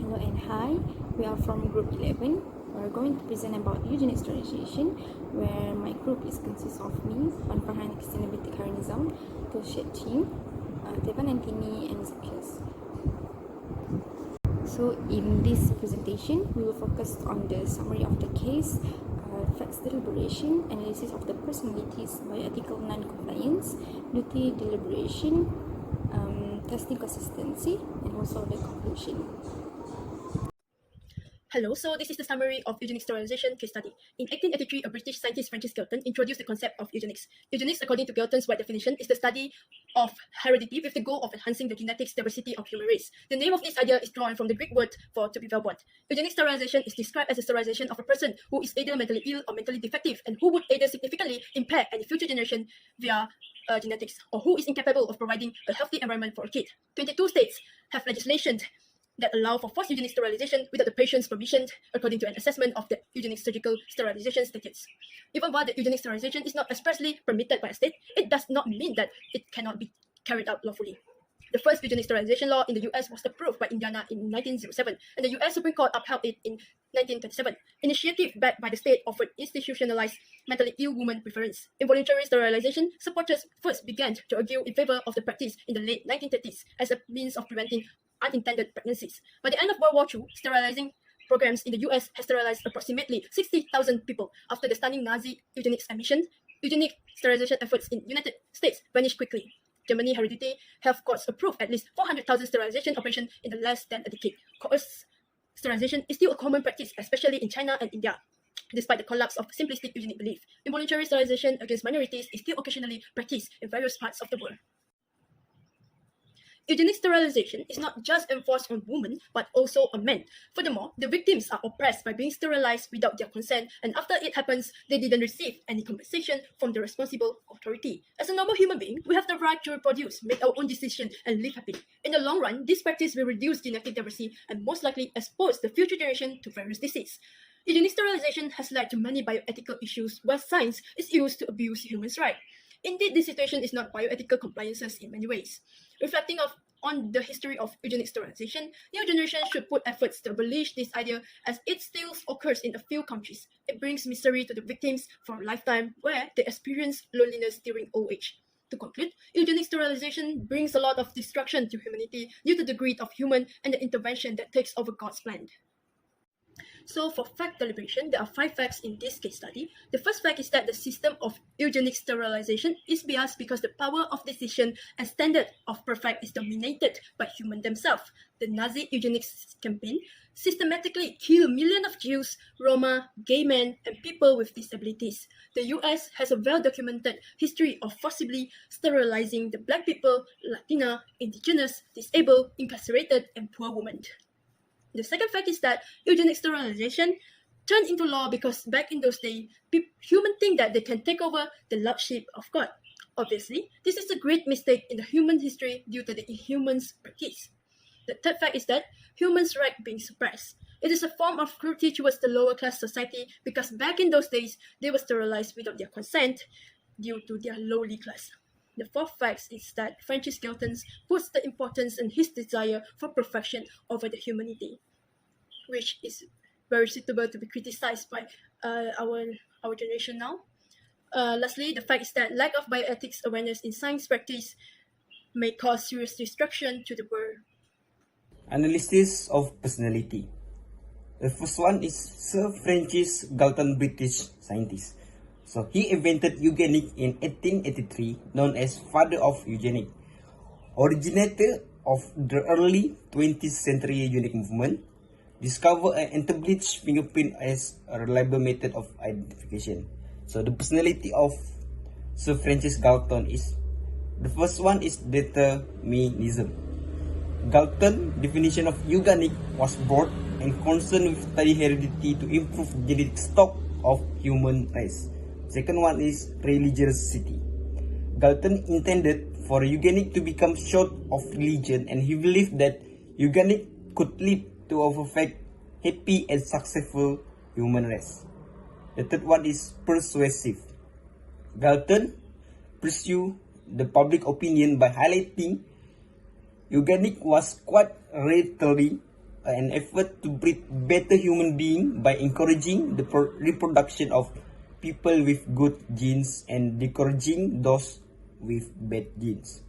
Hello and hi, we are from group 11. We're going to present about eugenic sterilization, where my group consists of me, Puan Farhan Christina binti Karinizam, Tulshed Team, Tevan Antini and Zakias. So in this presentation, we will focus on the summary of the case, facts deliberation, analysis of the personalities, bioethical non-compliance, duty deliberation, testing consistency, and also the conclusion. Hello, so this is the summary of eugenic sterilization case study. In 1883, a British scientist, Francis Galton, introduced the concept of eugenics. Eugenics, according to Galton's wide definition, is the study of heredity with the goal of enhancing the genetic diversity of human race. The name of this idea is drawn from the Greek word for to be well born. Eugenic sterilization is described as a sterilization of a person who is either mentally ill or mentally defective and who would either significantly impair any future generation via genetics, or who is incapable of providing a healthy environment for a kid. 22 states have legislation that allow for forced eugenic sterilization without the patient's permission, according to an assessment of the eugenic surgical sterilization status. Even while the eugenic sterilization is not expressly permitted by a state, it does not mean that it cannot be carried out lawfully. The first eugenic sterilization law in the US was approved by Indiana in 1907, and the US Supreme Court upheld it in 1927. Initiative backed by the state offered institutionalized mentally ill woman preference. Involuntary sterilization supporters first began to argue in favor of the practice in the late 1930s as a means of preventing unintended pregnancies. By the end of World War II, sterilizing programs in the US has sterilized approximately 60,000 people. After the stunning Nazi eugenics admission, eugenic sterilization efforts in the United States vanished quickly. Germany hereditary health courts approved at least 400,000 sterilization operations in the less than a decade. Coerced sterilization is still a common practice, especially in China and India. Despite the collapse of simplistic eugenic belief, involuntary sterilization against minorities is still occasionally practiced in various parts of the world. Eugenic sterilization is not just enforced on women, but also on men. Furthermore, the victims are oppressed by being sterilized without their consent, and after it happens, they didn't receive any compensation from the responsible authority. As a normal human being, we have the right to reproduce, make our own decisions, and live happily. In the long run, this practice will reduce genetic diversity and most likely expose the future generation to various diseases. Eugenic sterilization has led to many bioethical issues where science is used to abuse human rights. Indeed, this situation is not bioethical compliances in many ways. Reflecting on the history of eugenic sterilization, new generation should put efforts to abolish this idea as it still occurs in a few countries. It brings misery to the victims for a lifetime where they experience loneliness during old age. To conclude, eugenic sterilization brings a lot of destruction to humanity due to the greed of human and the intervention that takes over God's plan. So for fact deliberation, there are 5 facts in this case study. The first fact is that the system of eugenic sterilization is biased because the power of decision and standard of perfect is dominated by humans themselves. The Nazi eugenics campaign systematically killed millions of Jews, Roma, gay men, and people with disabilities. The US has a well-documented history of forcibly sterilizing the black people, Latina, indigenous, disabled, incarcerated, and poor women. The second fact is that eugenic sterilization turned into law because back in those days, humans think that they can take over the lordship of God. Obviously, this is a great mistake in the human history due to the inhumans practice. The third fact is that humans' rights being suppressed. It is a form of cruelty towards the lower class society because back in those days, they were sterilized without their consent due to their lowly class. The fourth fact is that Francis Galton puts the importance in his desire for perfection over the humanity, which is very suitable to be criticized by our generation now. Lastly, the fact is that lack of bioethics awareness in science practice may cause serious destruction to the world. Analysis of personality. The first one is Sir Francis Galton, British scientist. So he invented eugenic in 1883, known as father of eugenic, originator of the early 20th century eugenic movement, discovered an interbleached fingerprint as a reliable method of identification. So the personality of Sir Francis Galton is, the first one is determinism. Galton's definition of eugenic was broad and concerned with study heredity to improve the genetic stock of human race. Second one is religiosity. Galton intended for eugenic to become short of religion, and he believed that eugenic could lead to a perfect, happy and successful human race. The third one is persuasive. Galton pursued the public opinion by highlighting eugenic was quite readily an effort to breed better human being by encouraging the reproduction of people with good genes and discouraging those with bad genes.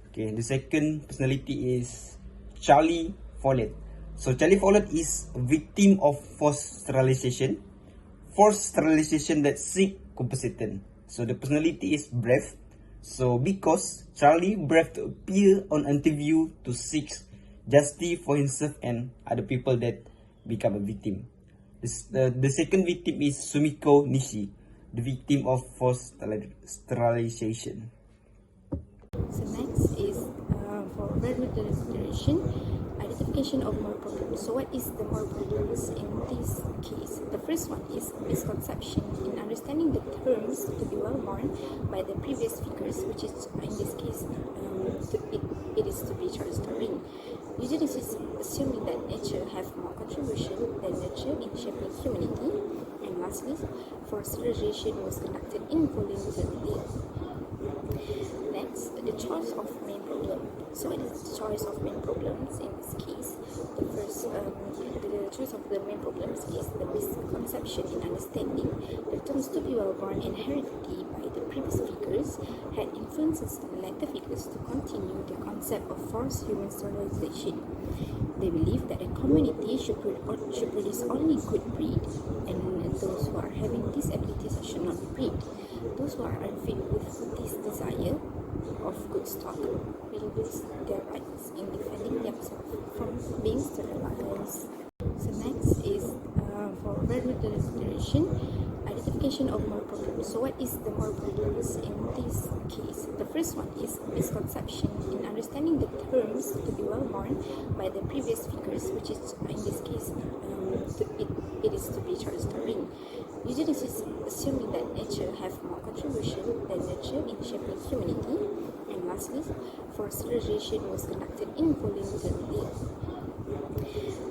Okay, the second personality is Charlie Follett. So Charlie Follett is a victim of forced sterilization. Forced sterilization that seek compensation. So the personality is brave. So because Charlie brave to appear on interview to seek justice for himself and other people that become a victim. The second victim is Sumiko Nishi, the victim of forced sterilization. So next is for regulatory declaration, identification of moral problems. So what is the moral problems in this case? The first one is misconception in understanding the terms to be well born by the previous speakers, which is in this case it is to be Charles Darwin. Eugenics is assuming that nature have more contribution than nurture in shaping humanity. And lastly, forced sterilization was conducted involuntarily. Next, the choice of main problem. So it is the choice of main problems in this case. The first, the choice of the main problems is the misconception in understanding the terms to be well-born and heredity by the previous figures had influences on later figures to continue the concept of forced human sterilization. They believe that a community should produce only good breed, and those who are having disabilities should not be bred. Those who are unfit with this desire of good stock will lose their rights in defending themselves from being sterilized. So next is for regulatory declaration, identification of moral problems. So what is the moral problems in this case? The first one is misconception in understanding the terms to be well born by the previous speakers, which is in this case it is to be Charles Darwin. Eugenics is assuming that nature have more contribution than nurture in shaping humanity. And lastly, forced sterilization was conducted involuntarily.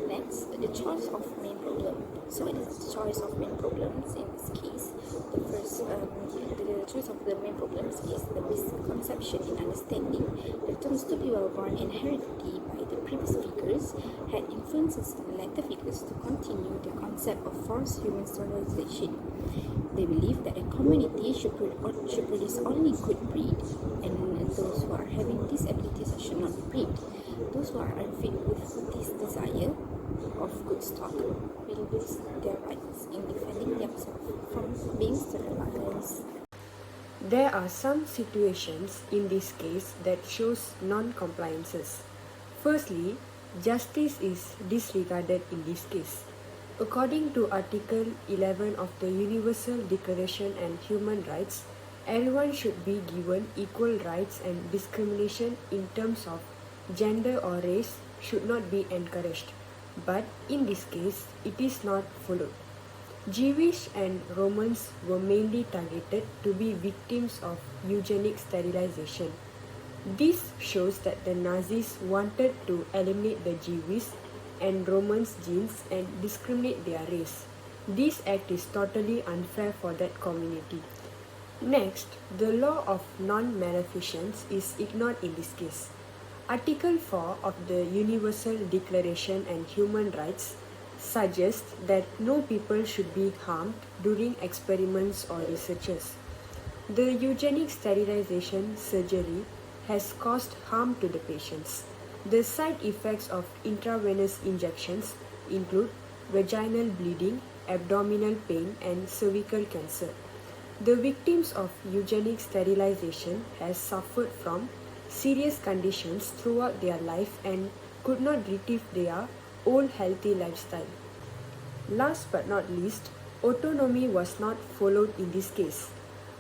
Next, the choice of main problem. So it is the choice of main problems in this case. The first, the choice of the main problems is the misconception in understanding the terms to be well-born and heredity by the previous figures had influences on later figures to continue the concept of forced human sterilization. They believe that a community should produce only good breed, and those who are having disabilities should not be bred. Those who are unfit with this desire of good stock will lose their rights in defending themselves from being sterilized. There are some situations in this case that shows non-compliances. Firstly, justice is disregarded in this case. According to Article 11 of the Universal Declaration and Human Rights, everyone should be given equal rights, and discrimination in terms of gender or race should not be encouraged. But in this case, it is not followed. Jewish and Romans were mainly targeted to be victims of eugenic sterilization. This shows that the Nazis wanted to eliminate the Jewish and Romans genes and discriminate their race. This act is totally unfair for that community. Next, the law of non-maleficence is ignored in this case. Article 4 of the Universal Declaration and Human Rights suggests that no people should be harmed during experiments or researches. The eugenic sterilization surgery has caused harm to the patients. The side effects of intravenous injections include vaginal bleeding, abdominal pain, and cervical cancer. The victims of eugenic sterilization have suffered from serious conditions throughout their life and could not retrieve their old healthy lifestyle. Last but not least, autonomy was not followed in this case.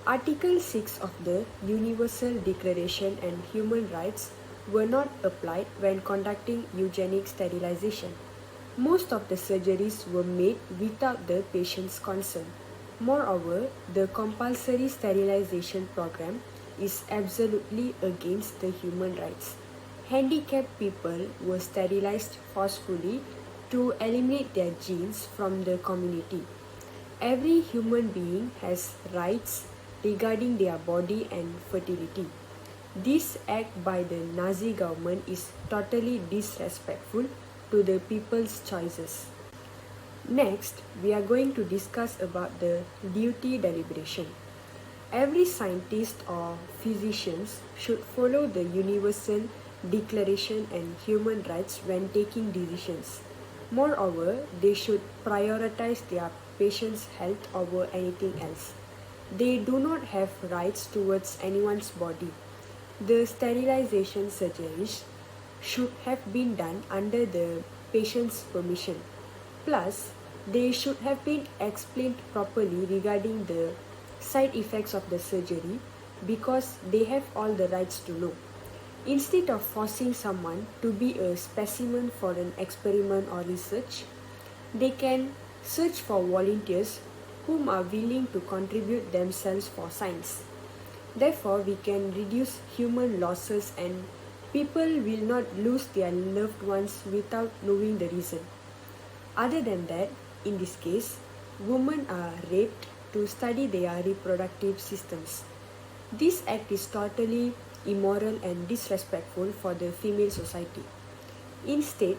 Article 6 of the Universal Declaration and Human Rights were not applied when conducting eugenic sterilization. Most of the surgeries were made without the patient's consent. Moreover, the compulsory sterilization program is absolutely against the human rights. Handicapped people were sterilized forcefully to eliminate their genes from the community. Every human being has rights regarding their body and fertility. This act by the Nazi government is totally disrespectful to the people's choices. Next, we are going to discuss about the duty deliberation. Every scientist or physicians should follow the Universal Declaration and Human Rights when taking decisions. Moreover, they should prioritize their patients' health over anything else. They do not have rights towards anyone's body. The sterilization surgeries should have been done under the patient's permission. Plus, they should have been explained properly regarding the side effects of the surgery because they have all the rights to know. Instead of forcing someone to be a specimen for an experiment or research, they can search for volunteers whom are willing to contribute themselves for science. Therefore, we can reduce human losses and people will not lose their loved ones without knowing the reason. Other than that, in this case, women are raped to study their reproductive systems. This act is totally immoral and disrespectful for the female society. Instead,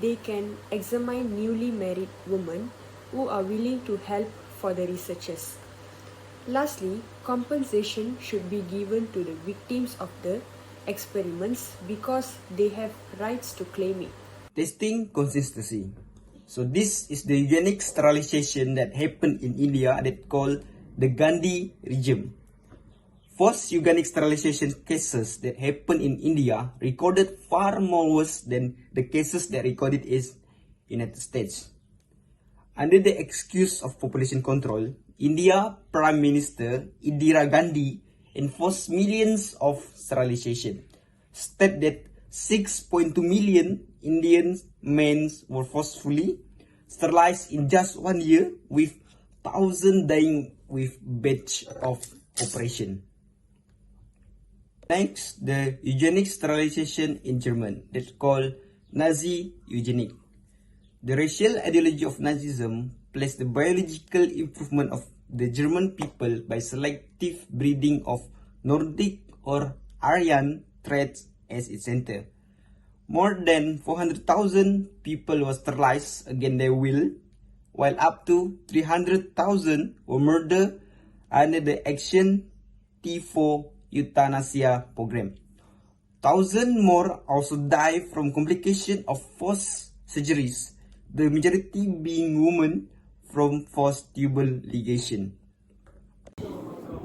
they can examine newly married women who are willing to help for the researchers. Lastly, compensation should be given to the victims of the experiments because they have rights to claim it. Testing consistency. So this is the eugenic sterilization that happened in India that called the Gandhi regime. Forced eugenic sterilization cases that happened in India recorded far more worse than the cases that recorded in United States. Under the excuse of population control, India Prime Minister Indira Gandhi enforced millions of sterilization. State that 6.2 million Indian men were forcefully sterilized in just 1 year, with thousands dying with batch of operation. Next, the eugenic sterilization in Germany, that's called Nazi Eugenic. The racial ideology of Nazism placed the biological improvement of the German people by selective breeding of Nordic or Aryan traits as its center. More than 400,000 people were sterilized against their will, while up to 300,000 were murdered under the Action T4 euthanasia program. Thousands more also died from complications of forced surgeries, the majority being women from forced tubal ligation.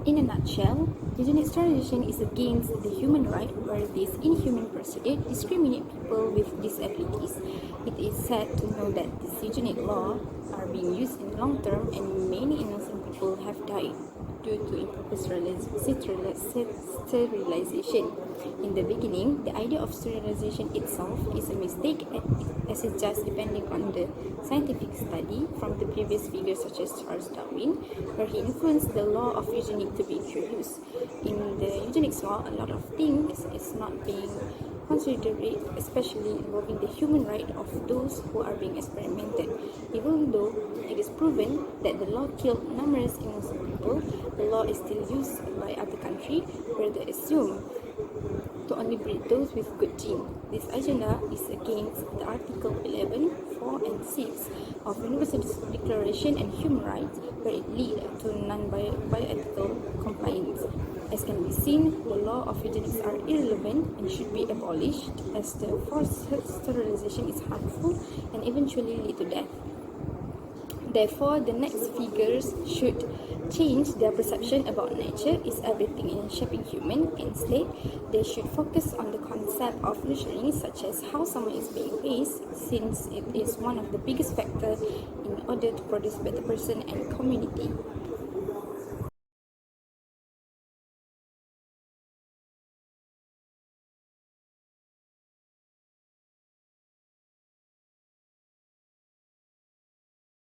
In a nutshell, eugenic sterilization is against the human right where this inhuman procedure discriminates people with disabilities. It is sad to know that these eugenic laws are being used in the long term and many innocent people have died due to improper sterilization. In the beginning, the idea of sterilization itself is a mistake as it's just depending on the scientific study from the previous figures such as Charles Darwin, where he influenced the law of eugenics to be introduced. In the eugenics law, a lot of things is not being considered, especially involving the human right of those who are being experimented. Even though it is proven that the law killed numerous innocent people, the law is still used by other countries where they assume to only breed those with good genes. This agenda is against the Article 11, 4 and 6 of Universal Declaration and Human Rights, where it leads to non-bioethical compliance. As can be seen, the law of eugenics are irrelevant and should be abolished as the forced sterilization is harmful and eventually lead to death. Therefore, the next figures should change their perception about nature is everything in shaping human. Instead, they should focus on the concept of nurturing, such as how someone is being raised, since it is one of the biggest factors in order to produce better person and community.